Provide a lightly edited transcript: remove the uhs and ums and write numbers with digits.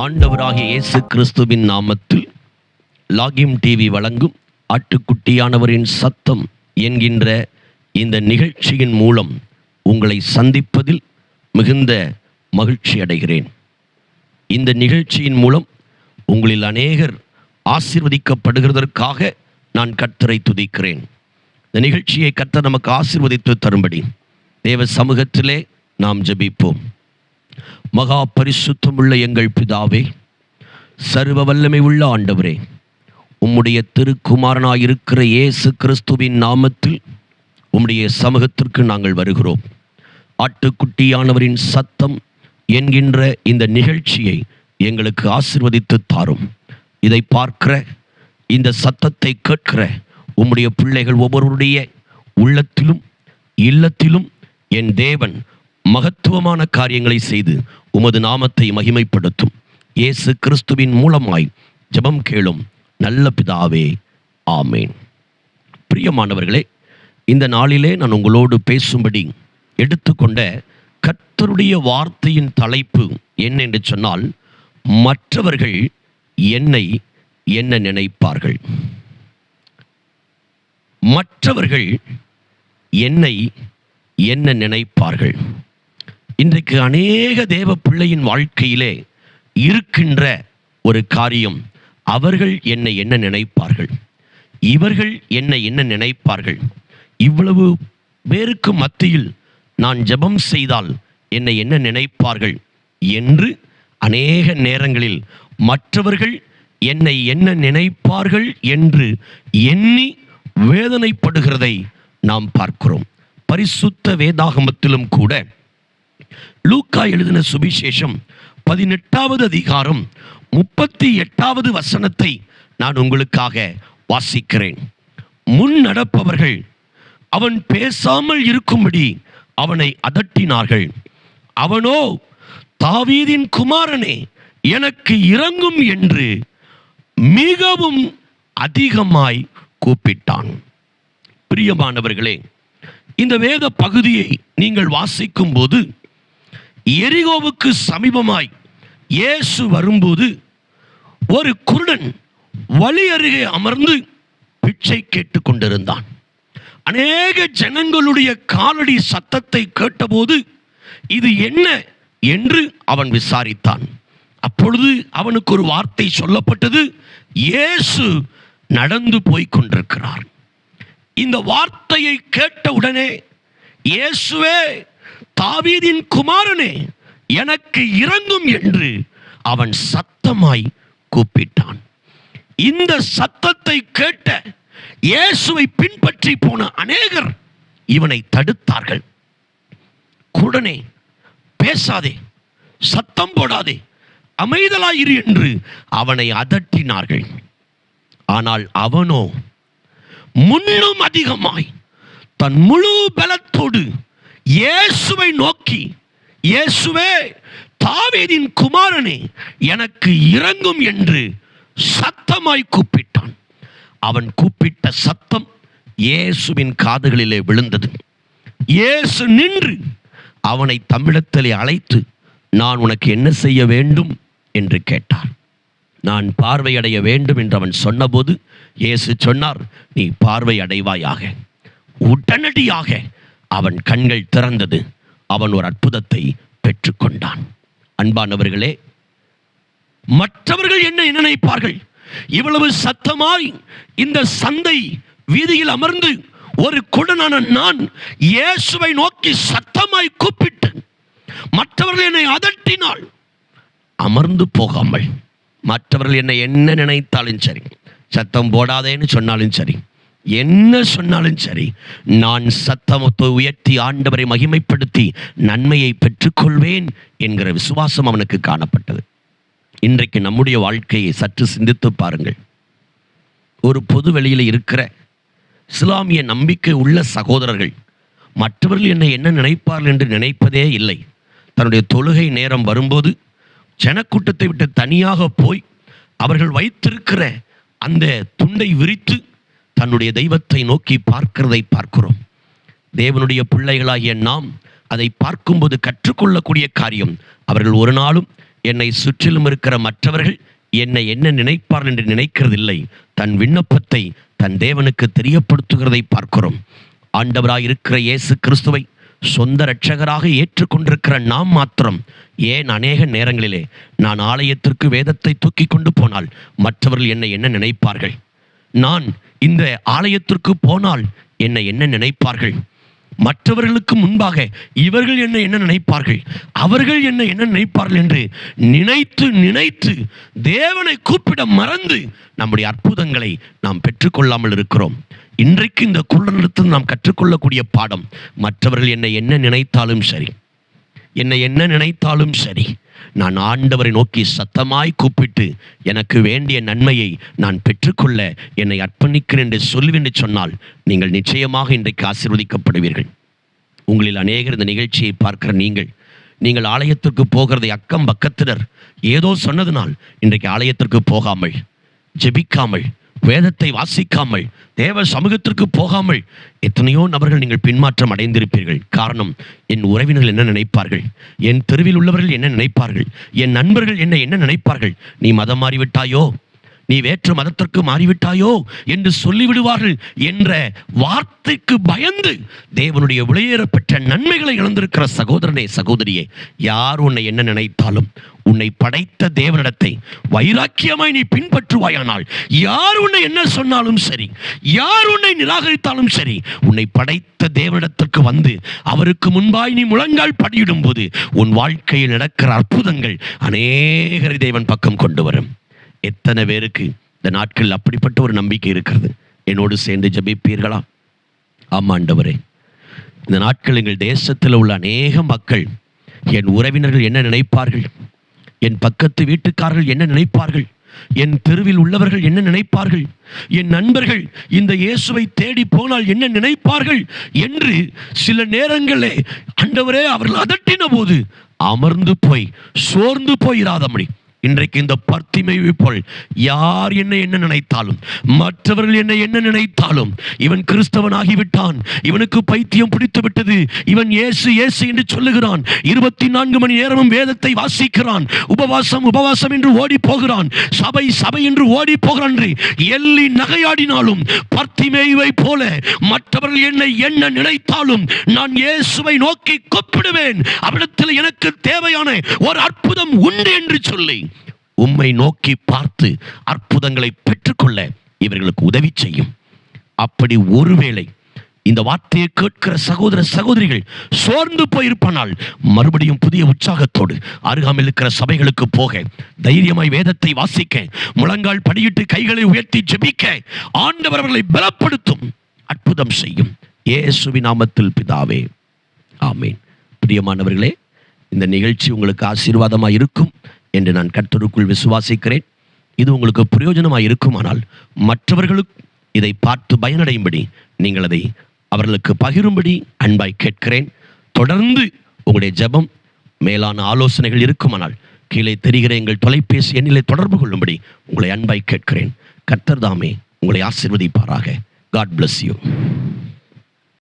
ஆண்டவராகிய இயேசு கிறிஸ்துவின் நாமத்தில் லாகிம் டிவி வழங்கும் ஆட்டுக்குட்டியானவரின் சத்தம் என்கின்ற இந்த நிகழ்ச்சியின் மூலம் உங்களை சந்திப்பதில் மிகுந்த மகிழ்ச்சி அடைகிறேன். இந்த நிகழ்ச்சியின் மூலம் உங்களில் அநேகர் ஆசீர்வதிக்கப்படுகிறதற்காக நான் கர்த்தரை துதிக்கிறேன். இந்த நிகழ்ச்சியை கர்த்தர் நமக்கு ஆசீர்வதித்து தரும்படி தேவ சமூகத்திலே நாம் ஜெபிப்போம். மகா பரிசுத்தமுள்ள எங்கள் பிதாவே, சர்வ வல்லமை உள்ள ஆண்டவரே, உம்முடைய திருக்குமாரனாயிருக்கிற இயேசு கிறிஸ்துவின் நாமத்தில் உம்முடைய சமூகத்திற்கு நாங்கள் வருகிறோம். ஆட்டுக்குட்டியானவரின் சத்தம் என்கின்ற இந்த நிகழ்ச்சியை எங்களுக்கு ஆசீர்வதித்து தாரும். இதை பார்க்கிற, இந்த சத்தத்தை கேட்கிற உம்முடைய பிள்ளைகள் ஒவ்வொருடைய உள்ளத்திலும் இல்லத்திலும் என் தேவன் மகத்துவமான காரியங்களை செய்து உமது நாமத்தை மகிமைப்படுத்தும். இயேசு கிறிஸ்துவின் மூலமாய் ஜெபம் கேளும் நல்ல பிதாவே, ஆமேன். பிரியமானவர்களே, இந்த நாளிலே நான் உங்களோடு பேசும்படி எடுத்துக்கொண்ட கர்த்தருடைய வார்த்தையின் தலைப்பு என்ன என்று சொன்னால், மற்றவர்கள் என்னை என்ன நினைப்பார்கள். மற்றவர்கள் என்னை என்ன நினைப்பார்கள். இன்றைக்கு அநேக தேவ பிள்ளையின் வாழ்க்கையிலே இருக்கின்ற ஒரு காரியம், அவர்கள் என்னை என்ன நினைப்பார்கள், இவர்கள் என்னை என்ன நினைப்பார்கள். இவ்வளவு பேருக்கு மத்தியில் நான் ஜெபம் செய்தால் என்னை என்ன நினைப்பார்கள் என்று அநேக நேரங்களில் மற்றவர்கள் என்னை என்ன நினைப்பார்கள் என்று எண்ணி வேதனைப்படுகிறதை நாம் பார்க்கிறோம். பரிசுத்த வேதாகமத்திலும் கூட லூக்கா எழுதின சுவிசேஷம் 18வது அதிகாரம் 38வது வசனத்தை நான் உங்களுக்காக வாசிக்கிறேன். முன் நடப்பவர்கள் அவன் பேசாமல் இருக்கும்படி அவனை அதட்டினார்கள். அவனோ, தாவீதின் குமாரனே, எனக்கு இரங்கும் என்று மிகவும் அதிகமாய் கூப்பிட்டான். பிரியமானவர்களே, இந்த வேத பகுதியை நீங்கள் வாசிக்கும் போது, எரிகோவுக்கு சமீபமாய் இயேசு வரும்போது ஒரு குருடன் வழி அருகே அமர்ந்து பிச்சை கேட்டு கொண்டிருந்தான். அநேக ஜனங்களுடைய காலடி சத்தத்தை கேட்டபோது இது என்ன என்று அவன் விசாரித்தான். அப்பொழுது அவனுக்கு ஒரு வார்த்தை சொல்லப்பட்டது, இயேசு நடந்து போய் கொண்டிருக்கிறார். இந்த வார்த்தையை கேட்ட உடனே, இயேசுவே, தாவீதின் குமாரனே, எனக்கு இரங்கும் என்று அவன் சத்தமாய் கூப்பிட்டான். இந்த சத்தத்தை கேட்ட இயேசுவை பின்பற்றி போன அநேகர் இவனை தடுத்தார்கள். குருடனே, பேசாதே, சத்தம் போடாதே, அமைதலாயிரு என்று அவனை அதட்டினார்கள். ஆனால் அவனோ முன்னும் அதிகமாய் தன் முழு பலத்தோடு இயேசுவை நோக்கி, இயேசுவே, தாவீதின் குமாரனே, எனக்கு இரங்கும் என்று சத்தமாய் கூப்பிட்டான். அவன் கூப்பிட்ட சத்தம் இயேசுவின் காதுகளிலே விழுந்தது. இயேசு நின்று அவனை தம்மிடத்திலே அழைத்து, நான் உனக்கு என்ன செய்ய வேண்டும் என்று கேட்டார். நான் பார்வையடைய வேண்டும் என்று அவன் சொன்னபோது இயேசு சொன்னார், நீ பார்வை அடைவாயாக. உடனடியாக அவன் கண்கள் திறந்தது. அவன் ஒரு அற்புதத்தை பெற்றுக்கொண்டான். அன்பானவர்களே, மற்றவர்கள் என்ன நினைப்பார்கள்? இவ்வளவு சத்தமாய் இந்த சந்தை வீதியில் அமர்ந்து ஒரு குருடனான நான் இயேசுவை நோக்கி சத்தமாய் கூப்பிட்டு மற்றவர்கள் என்னை அதட்டினால், அமர்ந்து போகாமல் மற்றவர்கள் என்னை என்ன நினைத்தாலும் சரி, சத்தம் போடாதேன்னு சொன்னாலும் சரி, என்ன சொன்னாலும் சரி, நான் சத்தமத்தை உயர்த்தி ஆண்டவரை மகிமைப்படுத்தி நன்மையை பெற்றுக்கொள்வேன் என்கிற விசுவாசம் அவனுக்கு காணப்பட்டது. இன்றைக்கு நம்முடைய வாழ்க்கையை சற்று சிந்தித்து பாருங்கள். ஒரு பொது வெளியில் இருக்கிற இஸ்லாமிய நம்பிக்கை உள்ள சகோதரர்கள் மற்றவர்கள் என்னை என்ன நினைப்பார்கள் என்று நினைப்பதே இல்லை. தன்னுடைய தொழுகை நேரம் வரும்போது ஜனக்கூட்டத்தை விட்டு தனியாக போய் அவர்கள் வைத்திருக்கிற அந்த துண்டை விரித்து தன்னுடைய தெய்வத்தை நோக்கி பார்க்கிறதை பார்க்கிறோம். தேவனுடைய பிள்ளைகளாகிய நாம் அதை பார்க்கும்போது கற்றுக்கொள்ளக்கூடிய காரியம், அவர்கள் ஒரு நாளும் என்னை சுற்றிலும் இருக்கிற மற்றவர்கள் என்னை என்ன நினைப்பார்கள் என்று நினைக்கிறதில்லை. தன் விண்ணப்பத்தை தன் தேவனுக்கு தெரியப்படுத்துகிறதை பார்க்கிறோம். ஆண்டவராய் இருக்கிற இயேசு கிறிஸ்துவை சொந்த இரட்சகராக ஏற்றுக்கொண்டிருக்கிற நாம் மாத்திரம் ஏன் அநேக நேரங்களிலே நான் ஆலயத்திற்கு வேதத்தை தூக்கி கொண்டு போனால் மற்றவர்கள் என்னை என்ன நினைப்பார்கள், நான் இந்த ஆலயத்திற்கு போனால் என்னை என்ன நினைப்பார்கள், மற்றவர்களுக்கு முன்பாக இவர்கள் என்னை என்ன நினைப்பார்கள், அவர்கள் என்னை என்ன நினைப்பார்கள் என்று நினைத்து நினைத்து தேவனை கூப்பிட மறந்து நம்முடைய அற்புதங்களை நாம் பெற்றுக்கொள்ளாமல் இருக்கிறோம். இன்றைக்கு இந்த குள்ளத்தில் நாம் கற்றுக்கொள்ளக்கூடிய பாடம், மற்றவர்கள் என்னை என்ன நினைத்தாலும் சரி, என்னை என்ன நினைத்தாலும் சரி, நான் ஆண்டவரை நோக்கி சத்தமாய் கூப்பிட்டு எனக்கு வேண்டிய நன்மையை நான் பெற்றுக்கொள்ள என்னை அர்ப்பணிக்கிறேன் என்று சொல்லுவென்று சொன்னால் நீங்கள் நிச்சயமாக இன்றைக்கு ஆசீர்வதிக்கப்படுவீர்கள். உங்களில் அநேகர் இந்த நிகழ்ச்சியை பார்க்கிற நீங்கள் ஆலயத்திற்கு போகிறதை அக்கம் பக்கத்தினர் ஏதோ சொன்னதினால் இன்றைக்கு ஆலயத்திற்கு போகாமல், ஜெபிக்காமல், வேதத்தை வாசிக்காமல், தேவ சமூகத்திற்கு போகாமல் எத்தனையோ நபர்கள் நீங்கள் பின்மாற்றம் அடைந்திருப்பீர்கள். காரணம், என் உறவினர்கள் என்ன நினைப்பார்கள், என் தெருவில் உள்ளவர்கள் என்ன நினைப்பார்கள், என் நண்பர்கள் என்ன நினைப்பார்கள், நீ மதம் மாறிவிட்டாயோ, நீ வேற்று மதத்திற்கு மாறிவிட்டாயோ என்று சொல்லிவிடுவார்கள் என்ற வார்த்தைக்கு பயந்து தேவனுடைய விலையேறப்பெற்ற நன்மைகளை இழந்திருக்கிற சகோதரனே, சகோதரியே, யார் உன்னை என்ன நினைத்தாலும் உன்னை படைத்த தேவனிடத்தை வைராக்கியமாய் நீ பின்பற்றுவாயானால், யார் உன்னை என்ன சொன்னாலும் சரி, யார் உன்னை நிராகரித்தாலும் சரி, உன்னை படைத்த தேவனிடத்திற்கு வந்து அவருக்கு முன்பாய் நீ முழங்கால் படியிடும் போது உன் வாழ்க்கையில் நடக்கிற அற்புதங்கள் அநேகரை தேவன் பக்கம் கொண்டு வரும். எத்தனை பேருக்கு இந்த நாட்கள் அப்படிப்பட்ட ஒரு நம்பிக்கை இருக்கிறது? என்னோடு சேர்ந்து ஜெபிப்பீர்களா? ஆமா ஆண்டவரே, இந்த நாட்கள் எங்கள் தேசத்தில் உள்ள அநேக மக்கள், என் உறவினர்கள் என்ன நினைப்பார்கள், என் பக்கத்து வீட்டுக்காரர்கள் என்ன நினைப்பார்கள், என் தெருவில் உள்ளவர்கள் என்ன நினைப்பார்கள், என் நண்பர்கள் இந்த இயேசுவை தேடி போனால் என்ன நினைப்பார்கள் என்று சில நேரங்களே ஆண்டவரே அவர்கள் அதட்டின போது அமர்ந்து போய் சோர்ந்து போயிராதபடி இன்றைக்கு இந்த பர்த்திமேயை போல் யார் என்ன நினைத்தாலும், மற்றவர்கள் என்ன நினைத்தாலும், இவன் கிறிஸ்தவன் ஆகிவிட்டான், இவனுக்கு பைத்தியம் பிடித்து விட்டது, இவன் இயேசு இயேசு என்று சொல்லுகிறான், 24 மணி நேரமும் வேதத்தை வாசிக்கிறான், உபவாசம் என்று ஓடி போகிறான், சபை என்று ஓடி போகிறான் என்று எள்ளி நகையாடினாலும், பர்த்திமேயை போல மற்றவர்கள் என்ன நினைத்தாலும் நான் இயேசுவை நோக்கி கூப்பிடுவேன், அவரிடத்தில் எனக்கு தேவையான ஒரு அற்புதம் உண்டு என்று சொல்லி உம்மை நோக்கி பார்த்து அற்புதங்களை பெற்றுக்கொள்ள இவர்களுக்கு உதவி செய்யும். அப்படி ஒருவேளை இந்த வார்த்தையை கேட்கிற சகோதர சகோதரிகள் சோர்ந்து போயிருப்பானால் மறுபடியும் புதிய உற்சாகத்தோடு அருகாமையில் இருக்கிற சபைகளுக்கு போக, தைரியமாய் வேதத்தை வாசிக்க, முழங்கால் படியிட்டு கைகளை உயர்த்தி ஜெபிக்க ஆண்டவர் அவர்களை பலப்படுத்தும், அற்புதம் செய்யும். இயேசுவின் நாமத்தில் பிதாவே, ஆமேன். பிரியமானவர்களே, இந்த நிகழ்ச்சி உங்களுக்கு ஆசீர்வாதமாக இருக்கும் என்று நான் கர்த்தருக்குள் விசுவாசிக்கிறேன். இது உங்களுக்கு பிரயோஜனமாக இருக்குமானால் மற்றவர்களுக்கு இதை பார்த்து பயனடையும்படி நீங்கள் அதை அவர்களுக்கு பகிரும்படி அன்பாய் கேட்கிறேன். தொடர்ந்து உங்களுடைய ஜெபம், மேலான ஆலோசனைகள் இருக்குமானால் கீழே தெரிகிற எங்கள் தொலைபேசி எண்ணிலே தொடர்பு கொள்ளும்படி உங்களை அன்பாய் கேட்கிறேன். கர்த்தர் தாமே உங்களை ஆசீர்வதிப்பாராக. God bless you.